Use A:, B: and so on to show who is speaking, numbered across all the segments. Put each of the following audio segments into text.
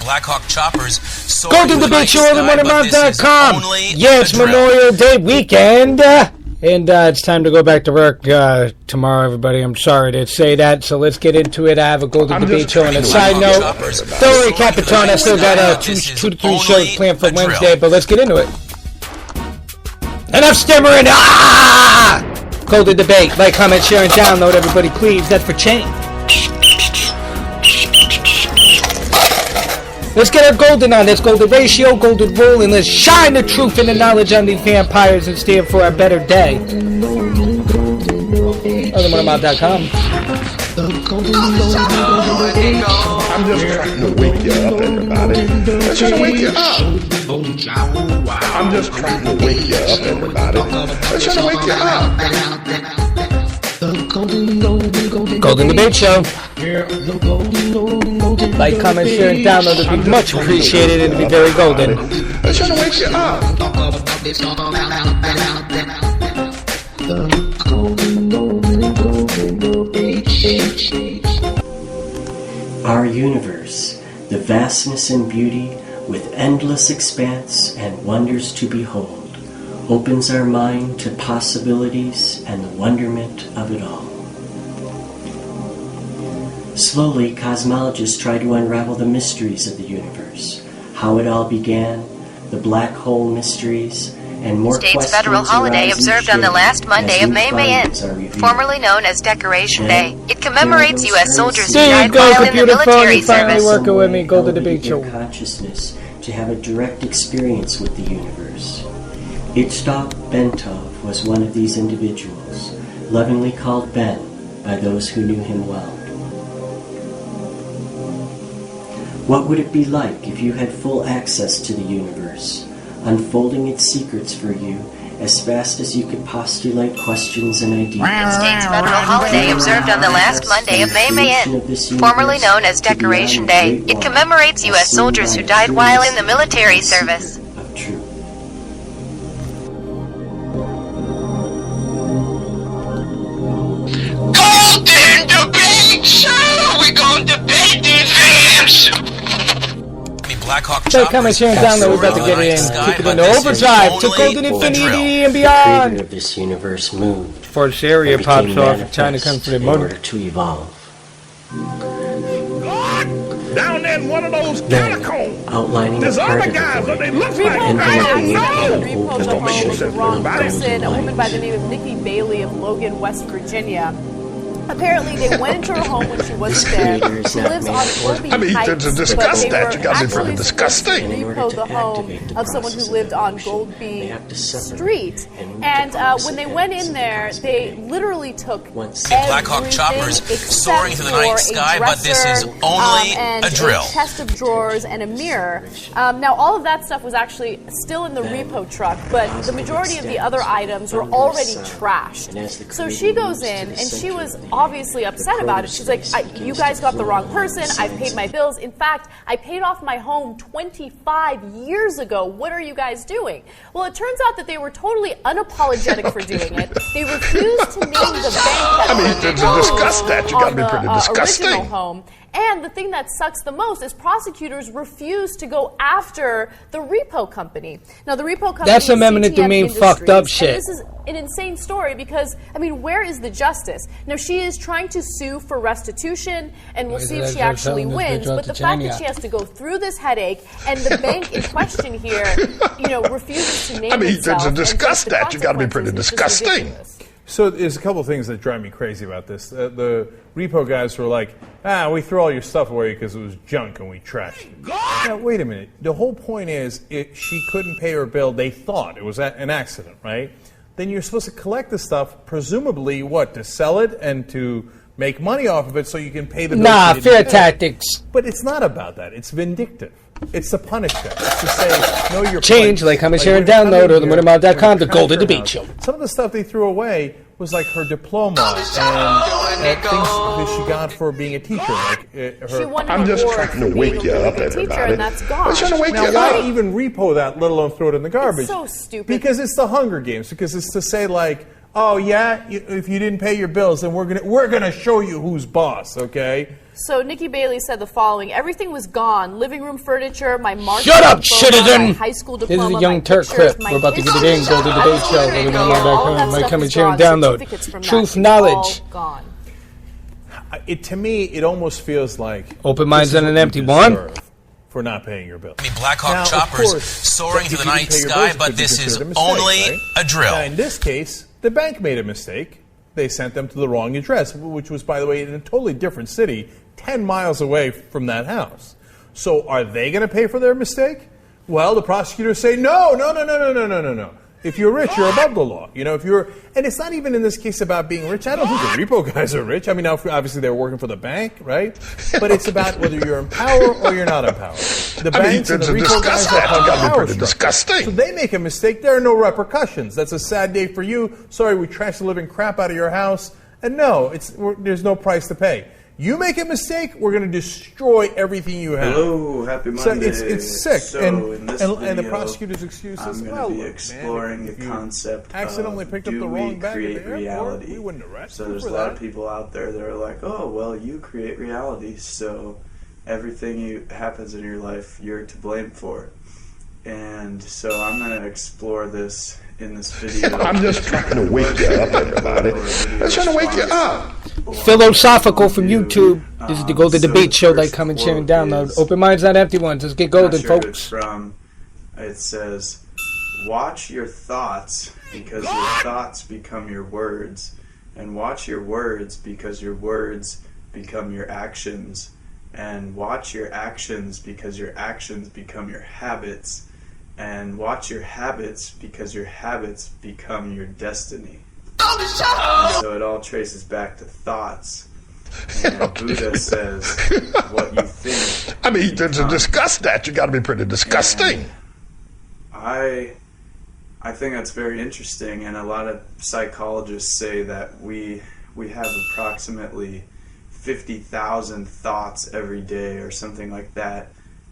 A: Blackhawk choppers.
B: GoldenDebateshow on themotormouth.com. Yeah, it's Memorial Day weekend. And it's time to go back to work tomorrow, everybody. I'm sorry to say that, so let's get into it. I have a Golden Debate Show on a side note. Don't worry, Capitan, I still got 2 to 3 shows planned for Wednesday, but let's get into it. Enough stammering! Ah! Golden Debate. Like, comment, share, and download, everybody, please. That's for change. Let's get our golden on. Let's golden ratio, golden rule, and let's shine the truth and the knowledge on these vampires and stand for a better day. OtherMotorMouth.com.
C: I'm just trying to wake you up, everybody. I'm trying to wake you up. I'm just trying to wake you up, everybody. I'm trying to wake you up.
B: Golden Debate Show. Like, comment, share, and download. It would be much appreciated. It would be very golden.
C: I'm trying to wake you up.
D: Our universe, the vastness and beauty, with endless expanse and wonders to behold, opens our mind to possibilities and the wonderment of it all. Slowly, cosmologists try to unravel the mysteries of the universe, how it all began, the black hole mysteries, and more
E: State's federal holiday observed on the last Monday of May ends, formerly known as Decoration Day. It commemorates U.S. soldiers who died while in the military service.
B: Working with me, Golden Debate Show.
D: Consciousness to have a direct experience with the universe. Itzhak Bentov was one of these individuals, lovingly called Ben by those who knew him well. What would it be like if you had full access to the universe, unfolding its secrets for you as fast as you could postulate questions and ideas?
E: State's federal holiday observed on the last Monday of May end, formerly known as Decoration Day. It commemorates U.S. soldiers who died while in the military service.
D: Of truth.
F: Golden Debate Show! We're gonna debate these vamps!
B: So comment, share, and download. We're about to get in. Kick it into overdrive to golden infinity and beyond.
D: The creator of this universe moved.
B: Before this area pops off, China comes for the
D: in
B: motor.
D: order to evolve.
C: Down there in one of those catacombs.
D: Outlining
C: There's
D: a part
C: other
D: of the
C: guys, but they
D: void,
C: look like
D: enveloping it
C: guys.
D: in an
G: Repoed
D: open
G: the home
D: ocean
G: of the
D: of
G: wrong
D: unknown
G: person, a woman by
D: light.
G: the name of Nikki Bailey of Logan, West Virginia. Apparently, they went into her home when she wasn't there. She lives on Colby Heights,
C: to discuss
G: but they
C: that,
G: were
C: you gotta be
G: actually
C: pretty disgusting.
G: supposed to repo the home of someone who lived on Goldby Street. And when they went in there, they literally took
A: Blackhawk choppers soaring through the night sky, but this is only a drill.
G: A chest of drawers and a mirror. Now, all of that stuff was actually still in the repo truck, but the majority of the other items were already trashed. So she goes in, and she was obviously upset about it. She's like, you guys got the wrong person. I've paid my bills. In fact, I paid off my home 25 years ago. What are you guys doing? Well, it turns out that they were totally unapologetic for doing it. They refused to name the bank
C: to discuss that, you gotta be pretty disgusting.
G: Original home. And the thing that sucks the most is prosecutors refuse to go after the repo company. Now, the repo company
B: That's some eminent domain fucked up shit.
G: This is an insane story because, I mean, where is the justice? Now, she is trying to sue for restitution, and we'll see if she actually wins. But the fact that she has to go through this headache, and the bank in question here, refuses to name itself.
C: To discuss that, you got to be pretty disgusting.
H: So there's a couple of things that drive me crazy about this. The repo guys were like, we threw all your stuff away because it was junk and we trashed it. Now, wait a minute. The whole point is she couldn't pay her bill. They thought it was an accident, right? Then you're supposed to collect the stuff, presumably, to sell it and to make money off of it so you can pay the bill.
B: Nah, fair tactics.
H: But it's not about that. It's vindictive. It's to punish them. It's to say, no, you're
B: change, like, comment, share, and download, or themotormouth.com, the Golden Debate Show.
H: Some of the stuff they threw away was like her diploma and things that she got for being a teacher.
C: I'm just trying to wake you up, everybody.
G: And that's gone.
H: Now, why even repo that, let alone throw it in the garbage?
G: It's so stupid.
H: Because it's the Hunger Games. Because it's to say, like, oh yeah, if you didn't pay your bills, then we're gonna show you who's boss. Okay.
G: So Nikki Bailey said the following: everything was gone. Living room furniture, my mark.
B: Shut up, citizen!
G: My high school diploma,
B: this is a Young Turk
G: pictures,
B: clip. We're about to get it in. Golden Debate Show. My coming here and download. Truth, knowledge.
G: Gone.
H: To me, it almost feels like
B: open minds and an empty one.
H: For not paying your bill.
A: I mean, Black Hawk choppers soaring through the night sky, but this is only a drill.
H: Now, in this case, the bank made a mistake. They sent them to the wrong address, which was, by the way, in a totally different city, 10 miles away from that house. So are they going to pay for their mistake? Well, the prosecutors say, no. If you're rich, you're above the law. You know, and it's not even in this case about being rich. I don't think the repo guys are rich. I mean, obviously they're working for the bank, right? But it's about whether you're in power or you're not in power. The banks and the repo guys have power disgusting. So they make a mistake. There are no repercussions. That's a sad day for you. Sorry, we trashed the living crap out of your house. And no, there's no price to pay. You make a mistake, we're going to destroy everything you have.
I: Hello, happy Monday.
H: So it's sick.
I: So
H: and
I: the
H: prosecutor's excuse is,
I: I'm going to be exploring the concept
H: accidentally picked up the wrong bag
I: create reality.
H: We wouldn't arrest
I: so there's a lot of people out there that are like, oh, well, you create reality, so everything happens in your life, you're to blame for. And so I'm going to explore this in this video.
C: I'm just trying to wake you up, everybody. I'm trying to wake you up.
B: Philosophical from YouTube. This is the Golden Debate Show. Like, comment, share, and download. Open minds, not empty ones. Let's get golden, folks.
I: It says, watch your thoughts because your thoughts become your words. And watch your words because your words become your actions. And watch your actions because your actions become your habits. And watch your habits because your habits become your destiny. And so it all traces back to thoughts. And Buddha says, what you think.
C: I mean, to discuss that, you got to be pretty disgusting.
I: I think that's very interesting, and a lot of psychologists say that we have approximately 50,000 thoughts every day or something like that,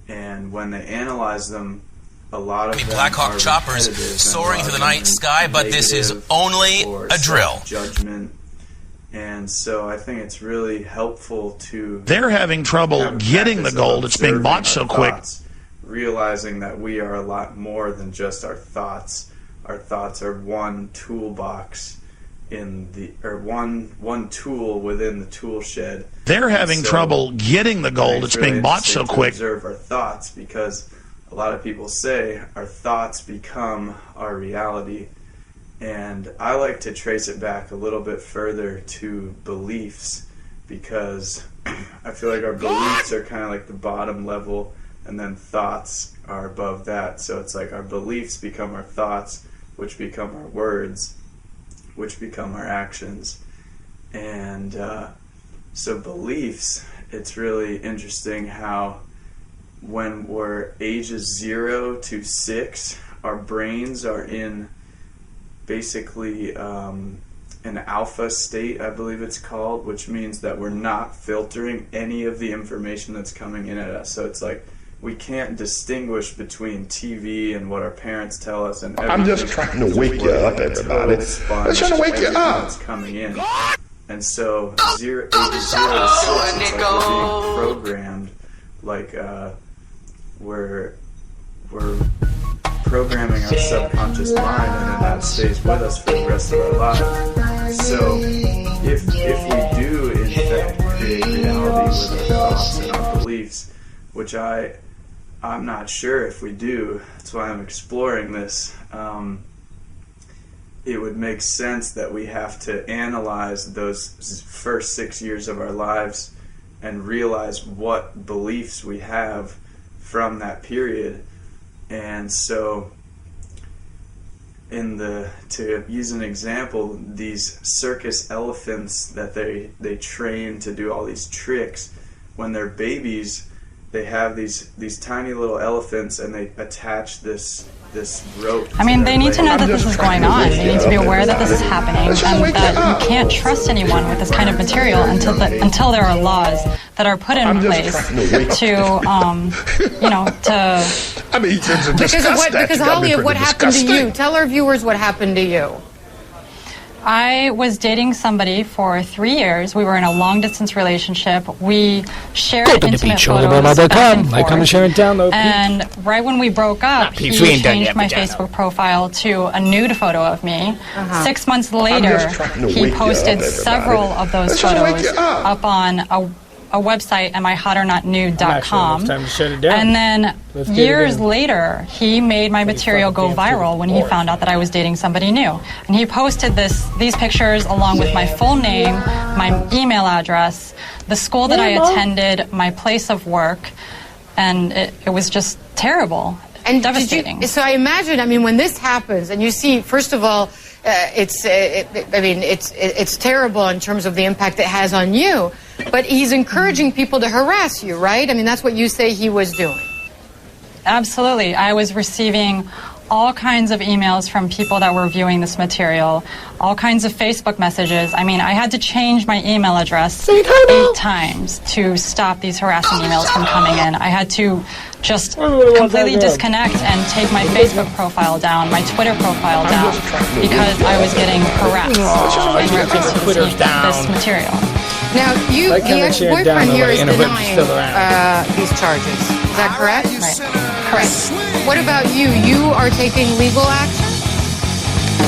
I: and when they analyze them, a lot of them
A: Black Hawk choppers soaring through the night sky, but this is only a drill.
I: Judgment. And so I think it's really helpful to...
J: They're having trouble getting the gold. It's being bought so quick.
I: Realizing that we are a lot more than just our thoughts. Our thoughts are one toolbox one tool within the tool shed.
J: They're having trouble getting the gold. It's being bought so quick.
I: Observe our thoughts, because a lot of people say our thoughts become our reality. And I like to trace it back a little bit further to beliefs, because I feel like our beliefs are kind of like the bottom level, and then thoughts are above that. So it's like our beliefs become our thoughts, which become our words, which become our actions. And so beliefs, it's really interesting how when we're ages 0 to 6, our brains are in basically an alpha state, I believe it's called, which means that we're not filtering any of the information that's coming in at us. So it's like we can't distinguish between TV and what our parents tell us and everything.
C: I'm just trying to wake you up, everybody. I'm trying to wake you up.
I: That's coming in. And so ages 0 to 6, it's like we're being programmed, like we're programming our subconscious mind, and then that stays with us for the rest of our lives. So if we do in fact create reality with our thoughts and our beliefs, which I'm not sure if we do, that's why I'm exploring this, it would make sense that we have to analyze those first 6 years of our lives and realize what beliefs we have from that period. And so to use an example, these circus elephants that they train to do all these tricks, when they're babies, they have these tiny little elephants, and they attach this rope.
K: I mean, they need to know that this is going on. They need to be aware that this is happening, and that you can't trust anyone with this kind of material until there are laws that are put in place to
C: I mean,
L: because Holly, of what happened to you. Tell our viewers what happened to you.
K: I was dating somebody for 3 years. We were in a long-distance relationship. We shared intimate photos back and
B: forth. Comment, share, and download.
K: And right when we broke up, he changed my Facebook profile to a nude photo of me. 6 months later, he posted several of those photos up on a website at myhotornotnude.com. And then years later, he made my material go viral when he found out that I was dating somebody new. And he posted these pictures along with my full name, my email address, the school that I attended, my place of work, and it was just terrible and devastating.
L: So I imagine, I mean, when this happens and you see, first of all, it's terrible in terms of the impact it has on you, but he's encouraging people to harass you, right? I mean, that's what you say he was doing.
K: Absolutely. I was receiving all kinds of emails from people that were viewing this material, all kinds of Facebook messages. I mean, I had to change my email address 8 times to stop these harassing emails from coming in. I had to just completely disconnect and take my Facebook profile down, my Twitter profile down, because I was getting harassed in reference to this material.
L: Now, the ex-boyfriend here is denying these charges. Is that correct?
K: Right. Correct.
L: What about you? You are taking legal action?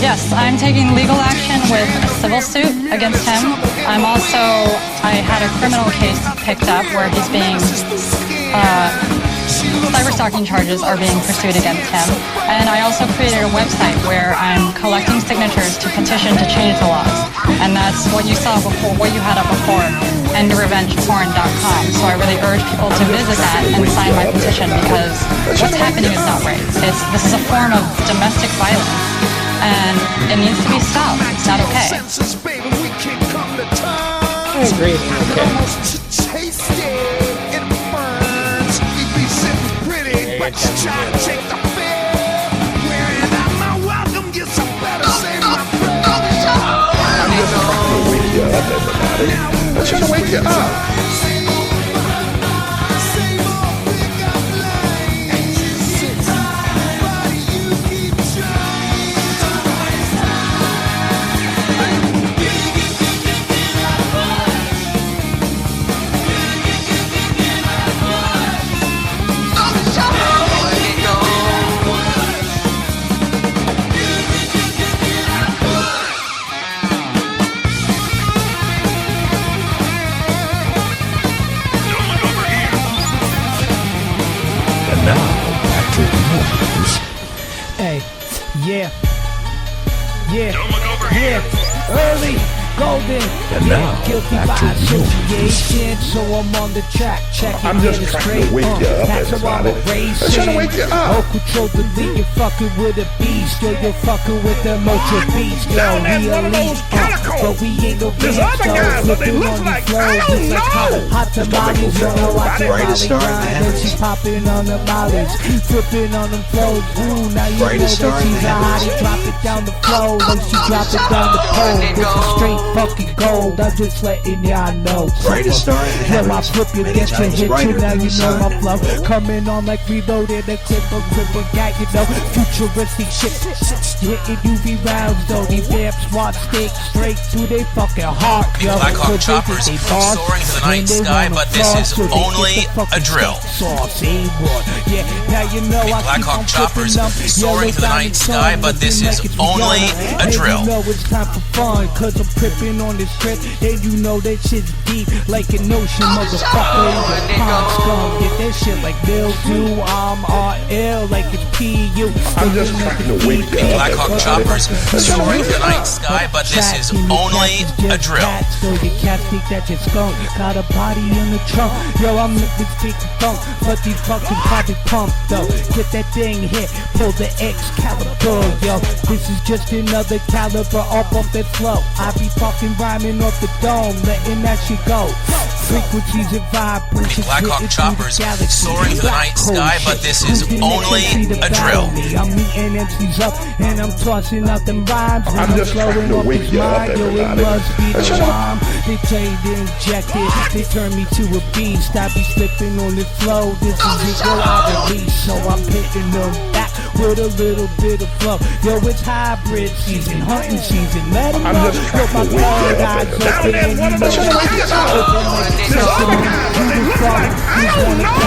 K: Yes, I'm taking legal action with a civil suit against him. I had a criminal case picked up where he's being, cyber-stalking charges are being pursued against him. And I also created a website where I'm collecting signatures to petition to change the laws. And that's what you saw before, what you had up before, endrevengeporn.com. So I really urge people to visit that and sign my petition because what's happening is not right. This is a form of domestic violence. And it needs to be stopped. It's not okay.
B: I agree.
C: I'm trying to wake you up.
M: Early, golden,
C: and now,
M: guilty by association, so I'm on the track, checking.
C: I'm just trying to wake you up, everybody. I'm trying to wake you up.
M: Oh, control the league, you're fucking with a beast, yo, you're fucking with the motor beast, yo, we elite, but we ain't no beast, so flipping on the flow, just like hot tamales, yo, watch it Molly grind, and she popping on the mollies, flipping on them flows, ooh, now you know that she's a hottie, drop it down the flow, like she drop it down the pole, with some straight fucking gold, I'm just letting y'all know.
J: Greatest story in
M: Yo, I flip you, get your hit you, now you know my flow. Coming on like reloaded, a clipper, got you know. Futuristic shit, hitting UV rounds though. These damn smart sticks straight to their fucking heart, yo.
A: Blackhawk choppers soaring to the night sky, but this is only a drill. Blackhawk choppers soaring to the night sky, but this is only a drill.
M: You know it's time for fun, cause I'm tripping on this trip, and you know that shit's deep like an ocean, motherfucker. You pond scum, get that shit like Bill do. I'm RL like it's PU.
C: I'm just trying to wake you up.
A: Blackhawk choppers soaring to the night sky, but this is only a drill.
M: So you can't think that you're skunk. Got a body in the trunk. Yo, I'm looking big funk, but these fucking probably pumped though. Get that thing hit, pull the Excalibur, yo. This is just another caliber up off that flow. I be fucking rhyming off the dome, letting that shit go. Frequencies and vibrations.
A: Blackhawk choppers soaring to the night sky, but this is only a drill.
M: I'm meeting MCs up and I'm tossing out them rhymes.
C: I'm just trying to wake you up, everybody.
M: Yo, it must be the rhyme. They tell you to inject it. They turn me to a beast. I be slipping on the flow. This is ego I release, so I'm pitting them back. with a little bit of flow. Yo, it's hybrid season, hunting season. Let it
C: I'm
M: go.
C: just trying to wake you up, everybody. I'm just trying to wake you up. There's other guys, and they look like I don't know.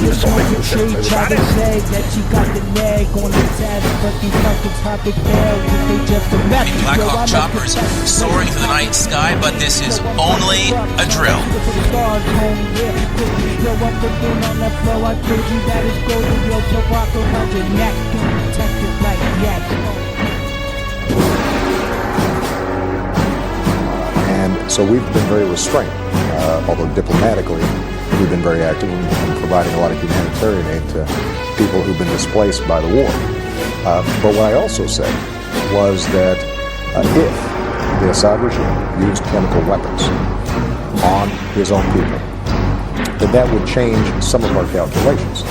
C: Let's make you shit, everybody.
M: Say that you got the leg on the test, but these fucking topic fail because they just a mess.
A: Black Hawk choppers soaring through the night sky, but this is only a drill.
N: And so we've been very restrained, although diplomatically we've been very active in providing a lot of humanitarian aid to people who've been displaced by the war. But what I also said was that if the Assad regime used chemical weapons on his own people, that would change some of our calculations.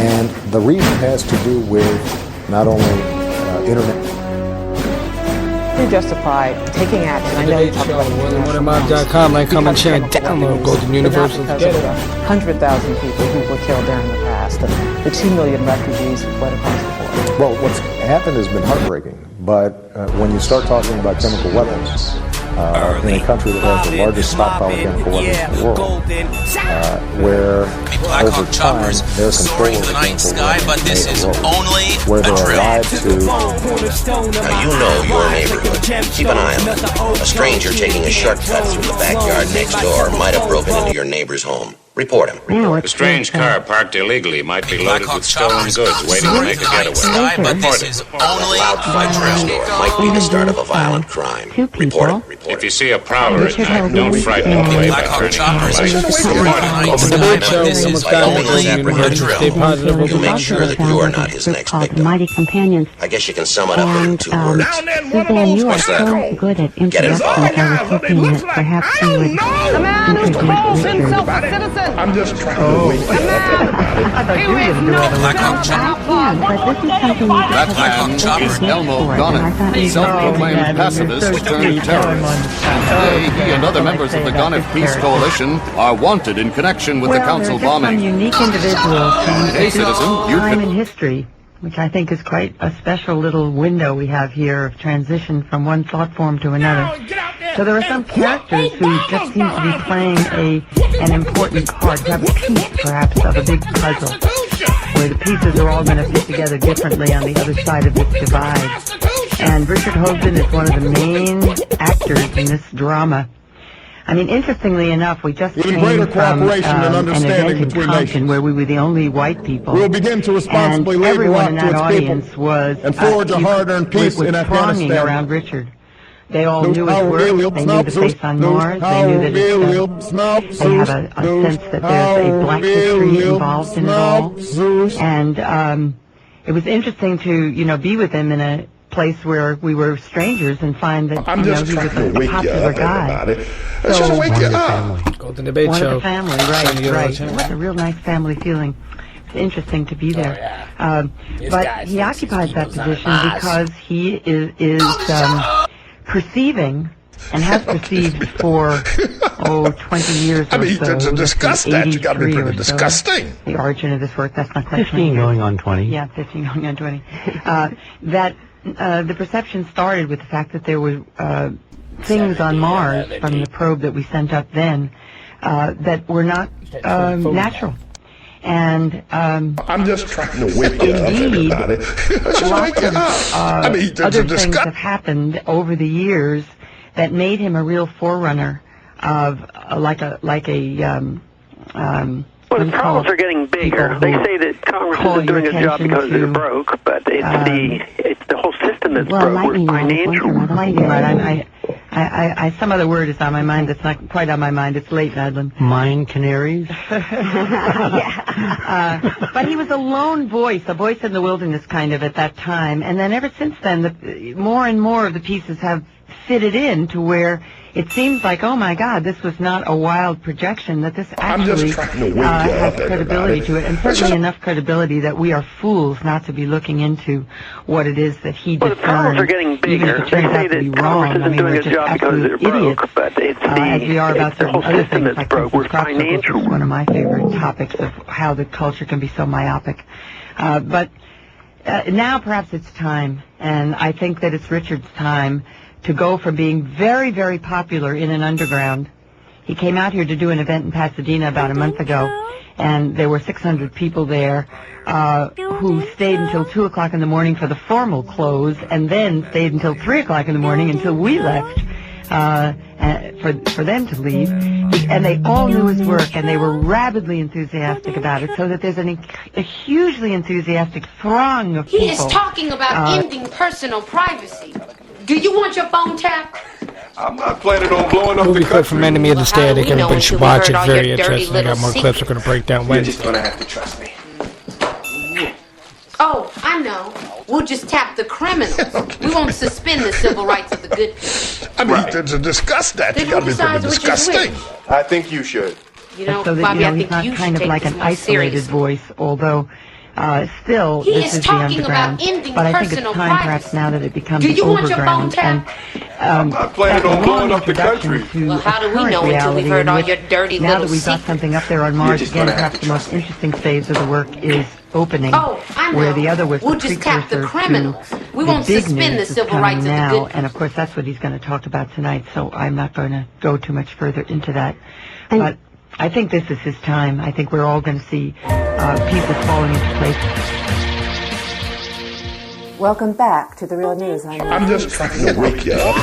N: And the reason has to do with not only internet.
O: You justify taking action. I know you talk about
B: GoldenDebateshow, like, comment, share, and download Golden Universe.
O: 100,000 people who were killed there in the past, the 2 million refugees who fled across the border.
N: Well, what's happened has been heartbreaking, but when you start talking about chemical weapons in a country that has the largest stockpile of chemical weapons in the world, where over time their control of the chemical weapons is only where they're allowed to.
P: Now you know your neighborhood. Keep an eye on it. A stranger taking a shortcut through the backyard next door might have broken into your neighbor's home. Report him.
Q: A strange car parked illegally might be loaded with stolen goods waiting to make a getaway.
A: But this is only a drill.
P: Might be the start of a violent crime. Report him.
Q: If you see a prowler at night, don't frighten him away by turning on the light.
A: This is only a drill.
P: You make sure that you are not his next victim.
R: Mighty Companions.
P: I guess you can sum it up in 2 words.
R: Suzanne, you are so good at introductions. I was hoping that perhaps you would introduce Richard.
C: I'm just trying to wake you up, everybody.
A: Black Hawk Chopper.
R: But this is something you
A: Black Hawk
R: is
S: Elmo Gonif, self-proclaimed pacifist turned terrorist. Today, he and other members of the Gonif Peace Coalition are wanted in connection with the council bombing.
T: Some unique individuals from
S: Hey, citizen, you
T: time
S: could...
T: in history, which I think is quite a special little window we have here of transition from one thought form to another. So there are some characters who just seem to be playing an important part, who have a piece, perhaps, of a big puzzle, where the pieces are all going to fit together differently on the other side of this divide. And Richard Hoagland is one of the main actors in this drama. I mean, interestingly enough, we just came from an event in Compton where we were the only white people.
C: We'll begin to responsibly
T: and
C: labor
T: everyone
C: out
T: in
C: to
T: that
C: its
T: audience
C: people
T: was
C: and forge a hard-earned peace in Afghanistan.
T: around Richard. They all knew his work. They knew the face on Mars. They knew that they have a sense that there's a black history involved in it all. And it was interesting to, be with him in a place where we were strangers and find that he was a popular guy.
C: Let's just wake you up.
B: Golden Debate
T: One
B: Show.
T: of the family, right. It was a real nice family feeling. It's interesting to be there. But he occupies that position because he is perceiving and has perceived for 20 years or so.
C: To discuss that, you got to be pretty disgusting.
T: The origin of this work, that's not quite
U: 15 going on 20.
T: Yeah, 15 going on 20. That the perception started with the fact that there were things on Mars from the probe that we sent up then that were not natural. And
C: I'm just trying to wake you up, everybody. Let's just wake you up.
T: Other things have happened over the years that made him a real forerunner of the
V: problems are getting bigger. They say that Congress isn't doing a job because they're broke, but it's the whole system that's broke. We're financial.
T: I some other word is on my mind that's not quite on my mind. It's late, Madeline.
U: Mine canaries?
T: But he was a lone voice, a voice in the wilderness kind of at that time. And then ever since then, more and more of the pieces have fitted in to where it seems like, oh my God, this was not a wild projection, that this actually has credibility to it, and certainly enough credibility that we are fools not to be looking into what it is that he discerned.
V: The problems are getting bigger.
T: Even if it turns out to be wrong. I mean, we're just absolute idiots, as we are about certain other things like We're financial. Which is one of my favorite topics of how the culture can be so myopic. But now perhaps it's time, and I think that it's Richard's time to go from being very, very popular in an underground. He came out here to do an event in Pasadena about a month ago, and there were 600 people there who stayed until 2 o'clock in the morning for the formal close, and then stayed until 3 o'clock in the morning until we left for them to leave. And they all knew his work, and they were rabidly enthusiastic about it, so that there's a hugely enthusiastic throng of people.
E: He is talking about ending personal privacy. Do you want your phone tapped?
C: I'm not planning on blowing up
B: Movie
C: the
B: clip from
C: country.
B: Enemy of the State. I think everybody should watch it. Very interesting. I got more
E: secrets.
B: clips we're going to break down
C: You're
B: Wednesday.
C: just gonna have to trust me.
E: Oh, I know. We'll just tap the criminals. We won't suspend the civil rights of the good people.
C: I mean, to discuss that,
E: Then
C: you gotta
E: who
C: be pretty
E: decides which is
C: disgusting.
E: which?
C: I think you should.
E: You know,
T: So that,
E: Bobby, I
T: he's
E: think
T: not
E: you should
T: kind of
E: take
T: like
E: this
T: an
E: more
T: isolated
E: seriously.
T: voice, although still
E: He
T: this
E: is
T: is the
E: talking about
T: underground.
E: ending
T: But I think it's
E: personal
T: time perhaps
E: privacy.
T: now that it becomes
E: Do you
T: the
E: want your phone
T: overground.
E: tapped?
T: I'm
C: not planning on blowing up the country.
E: Well, how do we know until we've heard all your dirty
T: now
E: little
T: that we've got
E: secrets?
T: something up there on Mars,
C: just
T: again,
C: gonna have
T: perhaps
C: to
T: the most interesting phase of the work is opening.
E: Oh, I know.
T: Where the other was
E: We'll
T: the
E: just tap the
T: precursor
E: criminals.
T: to
E: We
T: the
E: won't
T: big
E: suspend
T: news
E: the
T: that's
E: civil
T: coming
E: rights of the
T: now,
E: good
T: and of course that's what he's going to talk about tonight, so I'm not going to go too much further into that. But I think this is his time. I think we're all going to see pieces falling into place.
F: Welcome back to The Real News.
C: I'm just trying to wake you up.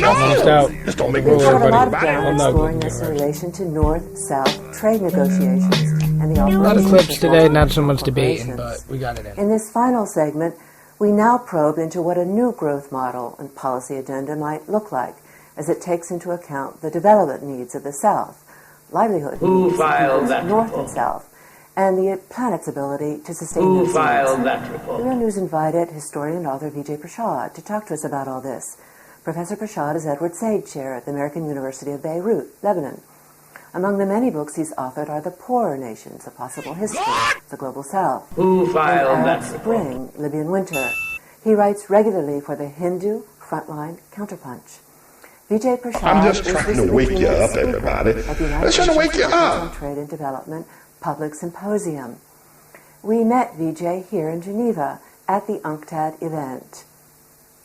B: Almost out.
C: Just don't make
B: Roll
C: me
F: We've covered a lot of
B: everybody.
F: ground exploring this in relation to North-South trade negotiations and the
B: A lot of
F: operations
B: clips
F: of
B: today, not so
F: multinational
B: much debating,
F: corporations.
B: but we got it in.
F: In this final segment, we now probe into what a new growth model and policy agenda might look like as it takes into account the development needs of the South, livelihood needs of the North and South, and the planet's ability to sustain those needs. The Real News invited historian and author Vijay Prashad to talk to us about all this. Professor Prashad is Edward Said Chair at the American University of Beirut, Lebanon. Among the many books he's authored are The Poorer Nations, A Possible History, The Global South, and Arab Spring, Libyan Winter. He writes regularly for the Hindu, Frontline, Counterpunch. Vijay Prashad
C: I'm just
F: is
C: trying
F: the
C: to wake you
F: keynote
C: up,
F: speaker
C: everybody.
F: at the
C: I'm
F: United
C: trying to wake
F: Nations
C: you
F: Conference
C: up.
F: on Trade and Development Public Symposium. We met Vijay here in Geneva at the UNCTAD event.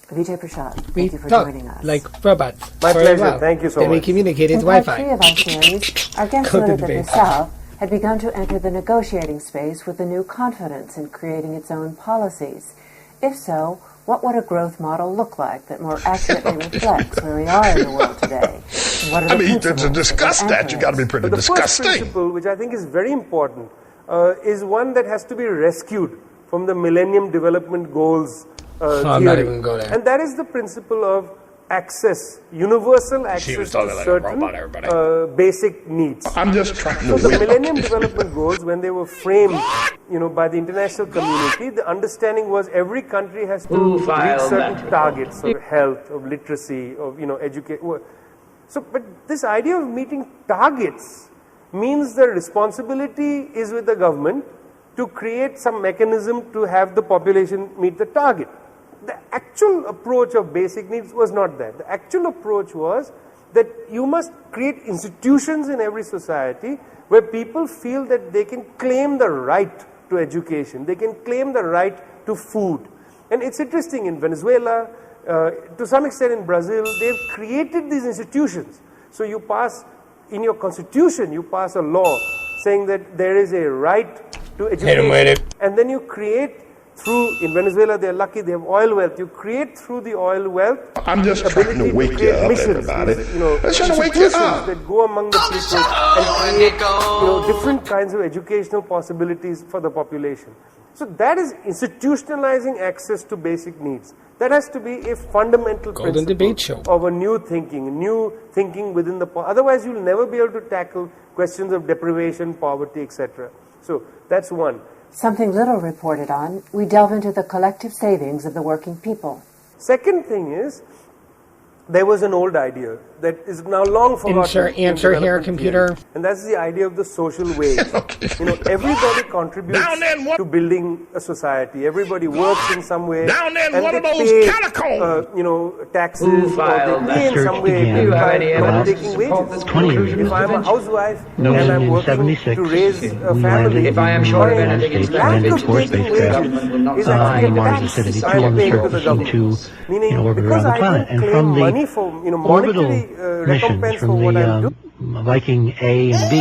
F: Vijay Prashad, thank you for joining us.
B: Like robots.
F: My
B: for a
F: pleasure.
B: while.
F: Thank you so
B: Then we
F: much.
B: communicated
F: In part
B: Wi-Fi.
F: 3 of our series, our guest noted that the South had begun to enter the negotiating space with a new confidence in creating its own policies. If so, what would a growth model look like that more accurately reflects where we are in the world today? And what are the
C: I mean, to
F: principles
C: discuss
F: that
C: that, you got to be pretty
W: But the first
C: disgusting.
W: principle, which I think is very important, is one that has to be rescued from the Millennium Development Goals
B: I'm not even going there.
W: And that is the principle of access, universal
B: She was
W: access
B: talking
W: to
B: like a
W: certain
B: robot, everybody.
W: basic needs.
C: I'm just trying
W: So
C: to
W: the
C: wake
W: Millennium Development Goals, when they were framed, by the international community, the understanding was every country has to reach certain targets of health, of literacy, of education. So, but this idea of meeting targets means the responsibility is with the government to create some mechanism to have the population meet the target. The actual approach of basic needs was not that. The actual approach was that you must create institutions in every society where people feel that they can claim the right to education, they can claim the right to food. And it's interesting, in Venezuela, to some extent in Brazil, they've created these institutions. So you pass, in your constitution, you pass a law saying that there is a right to education.
B: Hit 'em with it.
W: And then you create in Venezuela, they're lucky, they have oil wealth. You create through the oil wealth.
C: I'm just trying to wake you up, everybody. I'm trying to wake you up.
W: That go among the people and create, different kinds of educational possibilities for the population. So that is institutionalizing access to basic needs. That has to be a fundamental principle of a new thinking within the. Otherwise, you'll never be able to tackle questions of deprivation, poverty, etc. So that's one.
F: Something little reported on, we delve into the collective savings of the working people.
W: Second thing is, there was an old idea that is now long forgotten.
B: Answer here, computer.
W: And that's the idea of the social wage. Everybody contributes to building a society. Everybody works in some way.
C: Down there in
W: and
C: one of
W: they
C: those
W: pay,
C: catacombs.
W: Taxes, or they pay in some way by taking wages.
U: 20 years ago.
W: If I'm a housewife and
U: No,
W: I'm
U: in
W: working
U: 76,
W: to raise a
U: we
W: family,
U: landed in the United States, landed four spacecraft
W: on
U: Mars acidity, two on the surface and two in orbit around the planet. And from the orbital missions, from the Viking A and B,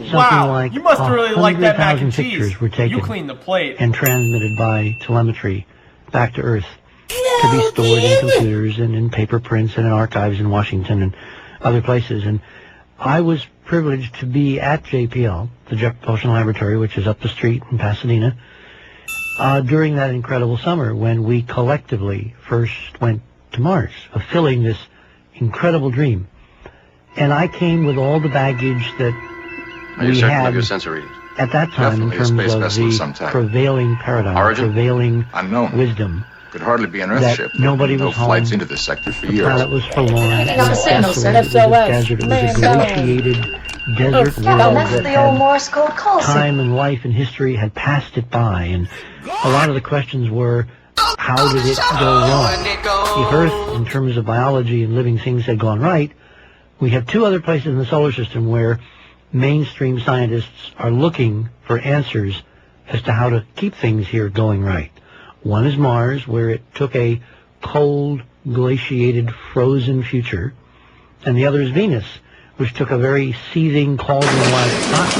U: something like
D: you must really like that mac
U: 100,000
D: and cheese.
U: pictures were taken
D: You cleaned the plate.
U: and transmitted by telemetry back to Earth to be stored in computers and in paper prints and in archives in Washington and other places. And I was privileged to be at JPL, the Jet Propulsion Laboratory, which is up the street in Pasadena, during that incredible summer when we collectively first went to Mars, fulfilling this incredible dream. And I came with all the baggage that we had at that time in terms of the prevailing paradigm, prevailing wisdom.
G: Could hardly be an Earth
U: that
G: ship.
U: Nobody was
G: no
U: home.
G: flights into this sector for years.
U: The planet was forlorn. It was desolate. It was a desert. It was a glaciated desert world that had time and life and history had passed it by. And a lot of the questions were, how did it go wrong? If Earth, in terms of biology and living things, had gone right, we have two other places in the solar system where mainstream scientists are looking for answers as to how to keep things here going right. One is Mars, where it took a cold, glaciated, frozen future, and the other is Venus, which took a very seething, cauldron-like hot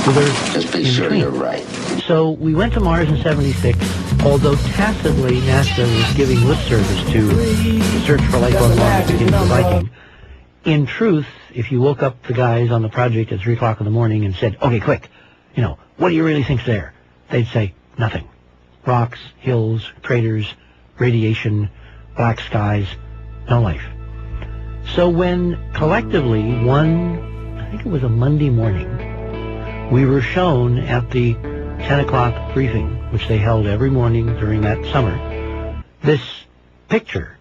U: with Earth in between. You're right. So we went to Mars in '76, although tacitly NASA was giving lip service to the search for life on Mars beginning with Viking. In truth, if you woke up the guys on the project at 3 o'clock in the morning and said, okay, quick, what do you really think's there? They'd say, nothing. Rocks, hills, craters, radiation, black skies, no life. So when collectively I think it was a Monday morning, we were shown at the 10 o'clock briefing, which they held every morning during that summer, this picture,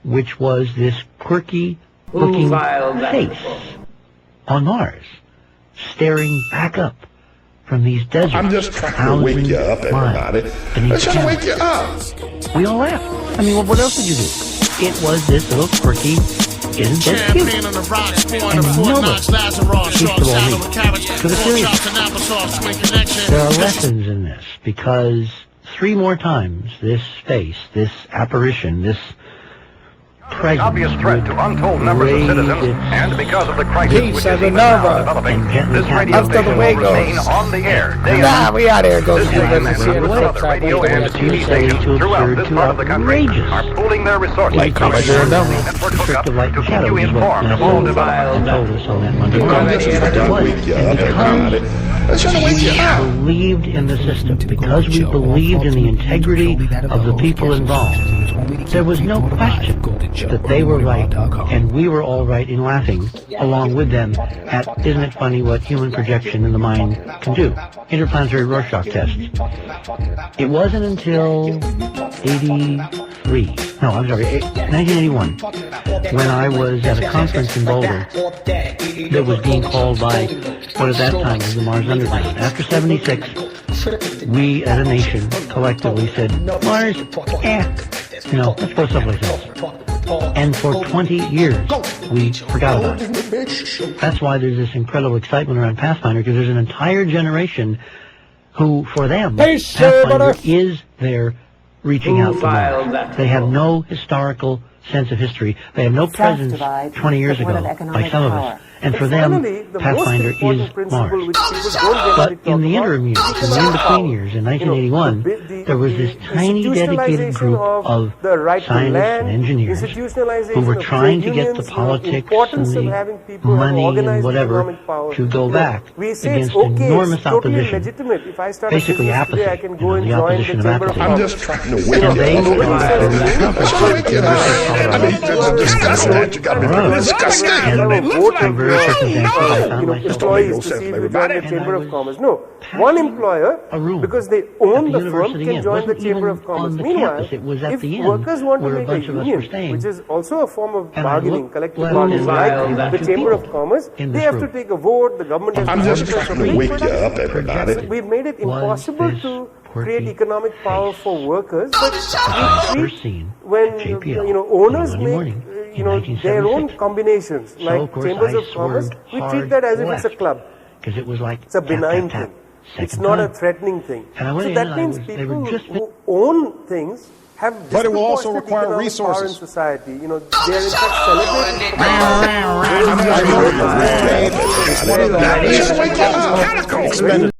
U: which was this quirky looking face on Mars, staring back up from these deserts.
C: I'm just trying to wake you up, everybody. I'm trying to wake you up.
U: We all laughed. I mean, what else would you do? It was this little quirky, isn't this cute? And nobody keeps the ball to the serious. There are lessons in this, because 3 more times this face, this apparition, this presence,
H: obvious threat to untold numbers of citizens, and because of the crisis which is even now developing, this radio station will remain on the air day and
B: we out here.
H: This station and other radio and TV stations throughout this part of the country are pooling their resources to ensure the network hookup to keep you informed of all developments.
U: We believed in the system, because we believed in the integrity of the people involved. There was no question that they were right, and we were all right in laughing along with them at, isn't it funny what human projection in the mind can do? Interplanetary Rorschach test. It wasn't until 1981, when I was at a conference in Boulder that was being called by what at that time was the Mars Underground. After '76, we as a nation collectively said, Mars, let's go someplace else. And for 20 years, we forgot about it. That's why there's this incredible excitement around Pathfinder, because there's an entire generation who, for them, Pathfinder is their reaching out to Mars. They have no historical sense of history. They have no presence 20 years ago, like some of us. And for them, Pathfinder is Mars. But in the interim years, in the in-between years, in 1981, there was this tiny dedicated group of scientists and engineers who were trying to get the politics and the money and whatever to go back against enormous opposition. Basically apathy, the opposition of apathy.
C: I'm just trying to wake you up. I'm trying to wake you up. I mean, discuss that. You got to be disgusting.
W: employees to see if you join the Chamber of Commerce. No, one employer, because they own the firm, can join the Chamber of Commerce. Meanwhile, if workers want to make a union, which is also a form of bargaining, collective bargaining, like the Chamber of Commerce, they have to take a vote, the government has to...
C: I'm just trying to wake you up, everybody.
W: So we've made it impossible to create economic power for workers, but we treat, when owners make their own combinations, like Chambers of Commerce, we treat that as if it's a club. It's a benign thing. It's not a threatening thing. So that means people who own things have
C: but it will also require resources.
W: Power in society. They are in fact celebrating.
C: It's one of the